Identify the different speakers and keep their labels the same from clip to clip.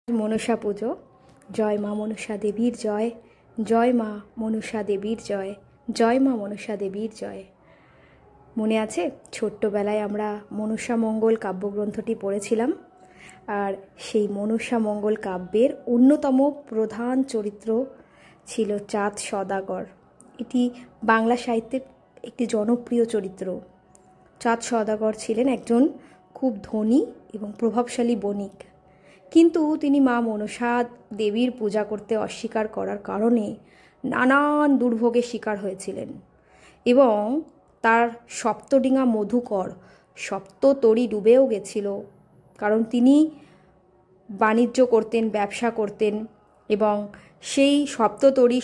Speaker 1: মনসা পুজো। জয় মা মনসা দেবীর জয়, জয় মা মনসা দেবীর জয়, জয় মা মনসা দেবীর জয়। মনে আছে ছোট্টবেলায় আমরা মনসা মঙ্গল কাব্যগ্রন্থটি পড়েছিলাম, আর সেই মনসা মঙ্গল কাব্যের অন্যতম প্রধান চরিত্র ছিল চাঁদ সওদাগর। এটি বাংলা সাহিত্যের একটি জনপ্রিয় চরিত্র। চাঁদ সওদাগর ছিলেন একজন খুব ধনী এবং প্রভাবশালী বণিক, কিন্তু তিনি মা মনসা দেবীর পূজা করতে অস্বীকার করার কারণে নানান দুর্ভোগের শিকার হয়েছিলেন এবং তার সপ্তডিঙা মধুকর সপ্ততরী ডুবেও গেছিল, কারণ তিনি বাণিজ্য করতেন, ব্যবসা করতেন এবং সেই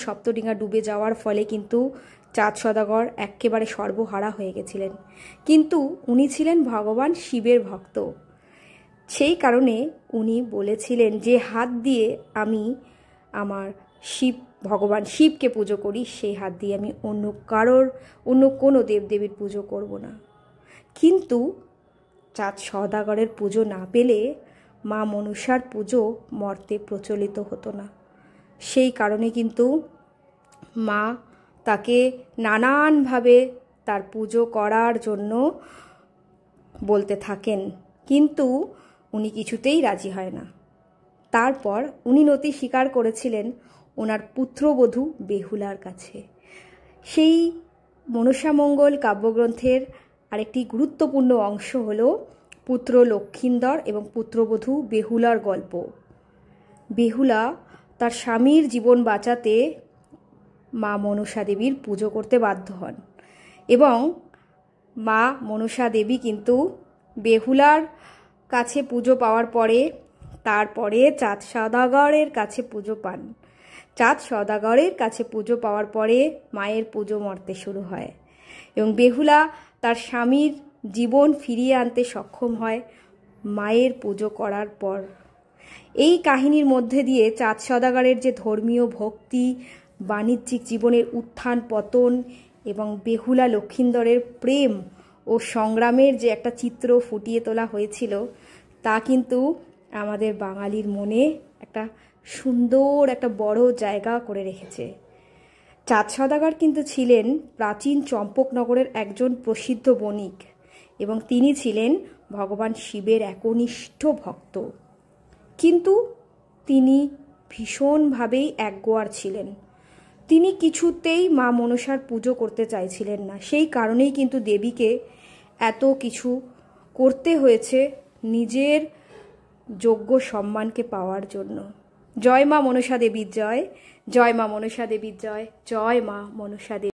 Speaker 1: সপ্তডিঙা ডুবে যাওয়ার ফলে কিন্তু চাঁদ সওদাগর একেবারে সর্বহারা হয়ে গেছিলেন। কিন্তু উনি ছিলেন ভগবান শিবের ভক্ত, সেই কারণে উনি বলেছিলেন যে হাত দিয়ে আমি আমার ভগবান শিবকে পুজো করি, সেই হাত দিয়ে আমি অন্য কোনো দেবদেবীর পুজো করব না। কিন্তু চাঁদ সওদাগরের পুজো না পেলে মা মনসার পুজো মর্তে প্রচলিত হতো না। সেই কারণে কিন্তু মা তাকে নানানভাবে তার পুজো করার জন্য বলতে থাকেন, কিন্তু উনি কিছুতেই রাজি হয় না। তারপর উনি নতি স্বীকার করেছিলেন ওনার পুত্রবধূ বেহুলার কাছে। সেই মনসামঙ্গল কাব্যগ্রন্থের আরেকটি গুরুত্বপূর্ণ অংশ হল পুত্র লক্ষিন্দর এবং পুত্রবধূ বেহুলার গল্প। বেহুলা তার স্বামীর জীবন বাঁচাতে মা মনসা দেবীর পুজো করতে বাধ্য হন এবং মা মনসা দেবী কিন্তু বেহুলার কাছে পুজো পাওয়ার পরে তারপরে চাঁদ সওদাগরের কাছে পুজো পান। চাঁদ সওদাগরের কাছে পুজো পাওয়ার পরে মায়ের পুজো মর্তে শুরু হয় এবং বেহুলা তার স্বামীর জীবন ফিরিয়ে আনতে সক্ষম হয় মায়ের পুজো করার পর। এই কাহিনীর মধ্যে দিয়ে চাঁদ সওদাগরের যে ধর্মীয় ভক্তি, বাণিজ্যিক জীবনের উত্থান পতন এবং বেহুলা লক্ষিন্দরের প্রেম ও সংগ্রামের যে একটা চিত্র ফুটিয়ে তোলা হয়েছিল, তা কিন্তু আমাদের বাঙালির মনে একটা সুন্দর একটা বড় জায়গা করে রেখেছে। চাঁদ সওদাগর কিন্তু ছিলেন প্রাচীন চম্পকনগরের একজন প্রসিদ্ধ বণিক এবং তিনি ছিলেন ভগবান শিবের একনিষ্ঠ ভক্ত, কিন্তু তিনি ভীষণভাবেই একগোয়ার ছিলেন। তিনি কিছুতেই মা মনসার পুজো করতে চাইছিলেন না। সেই কারণেই কিন্তু দেবীকে এত কিছু করতে হয়েছে নিজের যোগ্য সম্মানকে পাওয়ার জন্য। জয় মা মনসা দেবীর জয়, জয় মা মনসা দেবীর জয়, জয় মা মনসা দেবী।